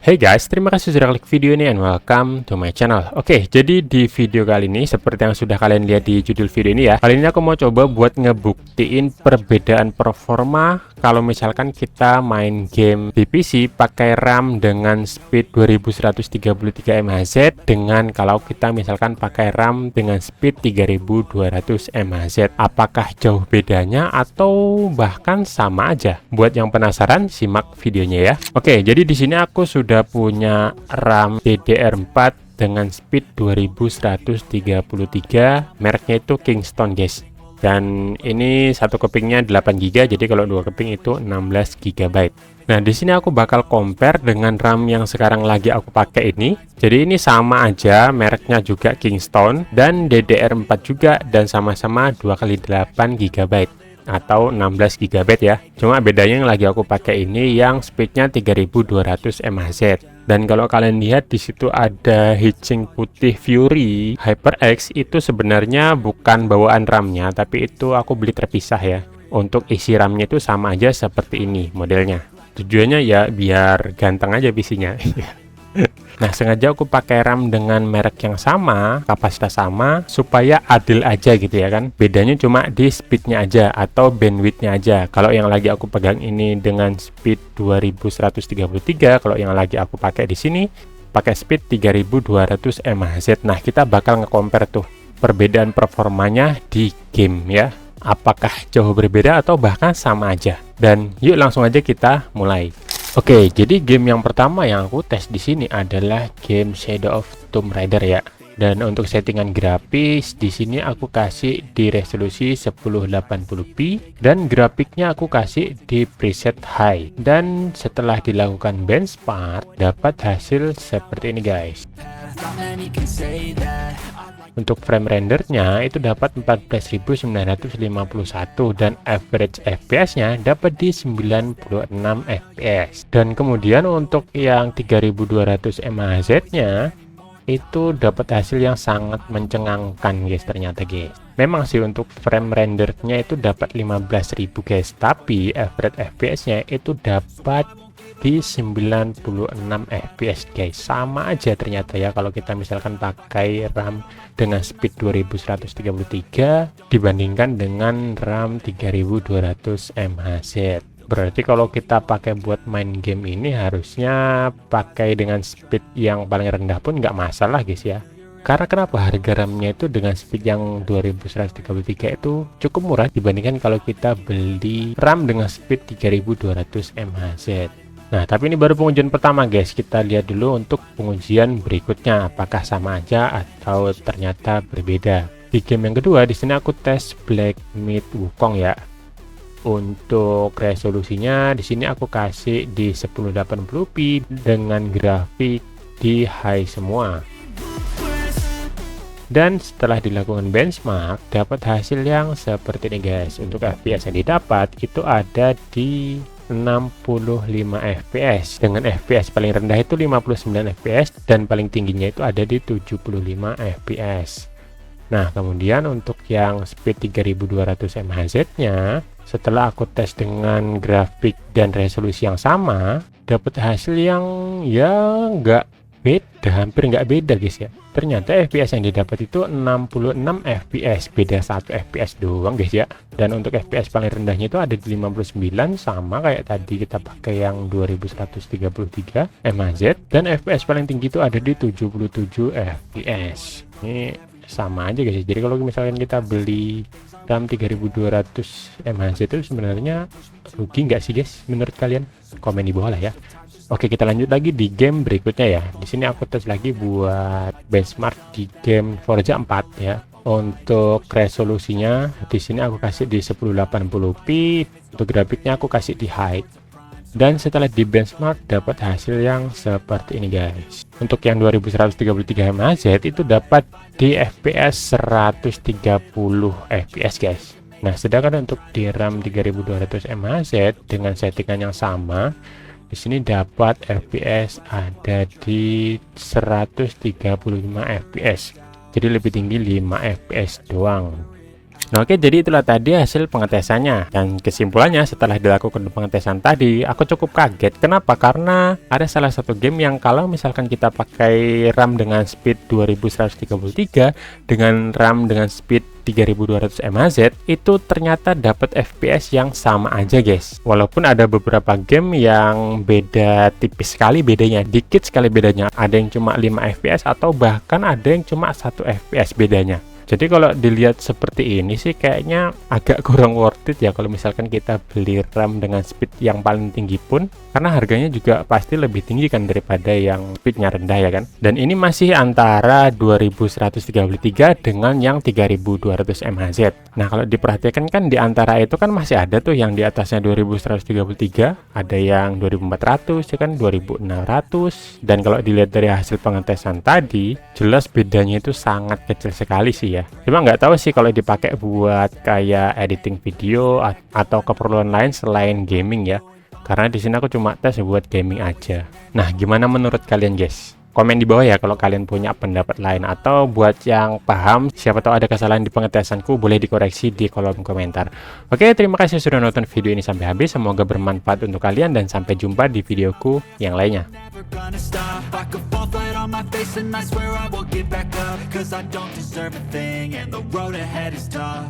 Hey guys, terima kasih sudah klik video ini and welcome to my channel. Oke, jadi di video kali ini seperti yang sudah kalian lihat di judul video ini ya, kali ini aku mau coba buat ngebuktiin perbedaan performa kalau misalkan kita main game di PC pakai RAM dengan speed 2133 MHz dengan kalau kita misalkan pakai RAM dengan speed 3200 MHz. Apakah jauh bedanya atau bahkan sama aja? Buat yang penasaran, simak videonya ya. Oke, jadi di sini aku sudah punya RAM DDR4 dengan speed 2133, mereknya itu Kingston guys, dan ini satu kepingnya 8 GB, jadi kalau dua keping itu 16 GB. Nah, di sini aku bakal compare dengan RAM yang sekarang lagi aku pakai ini. Jadi ini sama aja, mereknya juga Kingston dan DDR4 juga, dan sama-sama 2x8 GB atau 16 GB ya. Cuma bedanya yang lagi aku pakai ini yang speednya 3200 MHz. Dan kalau kalian lihat di situ ada heatsink putih Fury HyperX, itu sebenarnya bukan bawaan RAM-nya, tapi itu aku beli terpisah ya. Untuk isi RAM-nya itu sama aja seperti ini modelnya. Tujuannya ya biar ganteng aja PC-nya. Nah, sengaja aku pakai RAM dengan merek yang sama, kapasitas sama, supaya adil aja gitu ya kan. Bedanya cuma di speednya aja atau bandwidthnya aja. Kalau yang lagi aku pegang ini dengan speed 2133, kalau yang lagi aku pakai di sini pakai speed 3200 MHz. Nah, kita bakal nge-compare tuh perbedaan performanya di game ya. Apakah jauh berbeda atau bahkan sama aja? Dan yuk langsung aja kita mulai. Oke, jadi game yang pertama yang aku tes di sini adalah game Shadow of Tomb Raider ya. Dan untuk settingan grafis di sini aku kasih di resolusi 1080p dan grafiknya aku kasih di preset high. Dan setelah dilakukan benchmark dapat hasil seperti ini guys. Untuk frame rendernya itu dapat 14.951 dan average FPS-nya dapat di 96 FPS. Dan kemudian untuk yang 3200 MHz-nya itu dapat hasil yang sangat mencengangkan guys ternyata guys. Memang sih untuk frame rendernya itu dapat 15.000 guys, tapi average FPS-nya itu dapat di 96 FPS guys. Sama aja ternyata ya kalau kita misalkan pakai RAM dengan speed 2133 dibandingkan dengan RAM 3200 MHz. Berarti kalau kita pakai buat main game ini harusnya pakai dengan speed yang paling rendah pun nggak masalah guys ya. Karena kenapa harga RAM-nya itu dengan speed yang 2133 itu cukup murah dibandingkan kalau kita beli RAM dengan speed 3200 MHz. Nah, tapi ini baru pengujian pertama guys. Kita lihat dulu untuk pengujian berikutnya apakah sama aja atau ternyata berbeda. Di game yang kedua di sini aku tes Black Myth Wukong ya. Untuk resolusinya di sini aku kasih di 1080p dengan grafik di high semua. Dan setelah dilakukan benchmark dapat hasil yang seperti ini guys. Untuk FPS yang didapat itu ada di 65 fps dengan fps paling rendah itu 59 fps dan paling tingginya itu ada di 75 fps. Nah, kemudian untuk yang speed 3200 MHz nya setelah aku tes dengan grafik dan resolusi yang sama dapat hasil yang ya nggak beda, hampir nggak beda guys ya. Ternyata FPS yang didapat itu 66 FPS, beda 1 FPS doang guys ya. Dan untuk FPS paling rendahnya itu ada di 59, sama kayak tadi kita pakai yang 2133 MHz, dan FPS paling tinggi itu ada di 77 FPS. Ini sama aja guys. Jadi kalau misalkan kita beli RAM 3200 MHz itu sebenarnya rugi nggak sih guys menurut kalian? Komen di bawah lah ya. Oke, kita lanjut lagi di game berikutnya ya. Di sini aku tes lagi buat benchmark di game Forza 4 ya. Untuk resolusinya di sini aku kasih di 1080p, untuk grafiknya aku kasih di high. Dan setelah di benchmark dapat hasil yang seperti ini guys. Untuk yang 2133 MHz itu dapat di FPS 130 FPS guys. Nah, sedangkan untuk di RAM 3200 MHz dengan settingan yang sama di sini dapat FPS ada di 135 FPS. Jadi lebih tinggi 5 FPS doang. Nah, oke, jadi itulah tadi hasil pengetesannya. Dan kesimpulannya setelah dilakukan pengetesan tadi, aku cukup kaget. Kenapa? Karena ada salah satu game yang kalau misalkan kita pakai RAM dengan speed 2133 dengan RAM dengan speed 3200 mHz itu ternyata dapat FPS yang sama aja, guys. Walaupun ada beberapa game yang beda tipis sekali bedanya, dikit sekali bedanya. Ada yang cuma 5 FPS atau bahkan ada yang cuma 1 FPS bedanya. Jadi kalau dilihat seperti ini sih kayaknya agak kurang worth it ya kalau misalkan kita beli RAM dengan speed yang paling tinggi pun, karena harganya juga pasti lebih tinggi kan daripada yang speednya rendah ya kan. Dan ini masih antara 2133 dengan yang 3200 mHz. Nah, kalau diperhatikan kan di antara itu kan masih ada tuh yang di atasnya 2133, ada yang 2400 ya kan, 2600. Dan kalau dilihat dari hasil pengetesan tadi, jelas bedanya itu sangat kecil sekali sih ya. Cuma nggak tahu sih kalau dipakai buat kayak editing video atau keperluan lain selain gaming ya. Karena di sini aku cuma tes buat gaming aja. Nah, gimana menurut kalian, guys? Komen di bawah ya kalau kalian punya pendapat lain, atau buat yang paham, siapa tahu ada kesalahan di pengetesanku, boleh dikoreksi di kolom komentar. Oke, terima kasih sudah nonton video ini sampai habis. Semoga bermanfaat untuk kalian dan sampai jumpa di videoku yang lainnya. Gonna stop. I could fall flat on my face and I swear I will get back up, 'cause I don't deserve a thing and the road ahead is tough.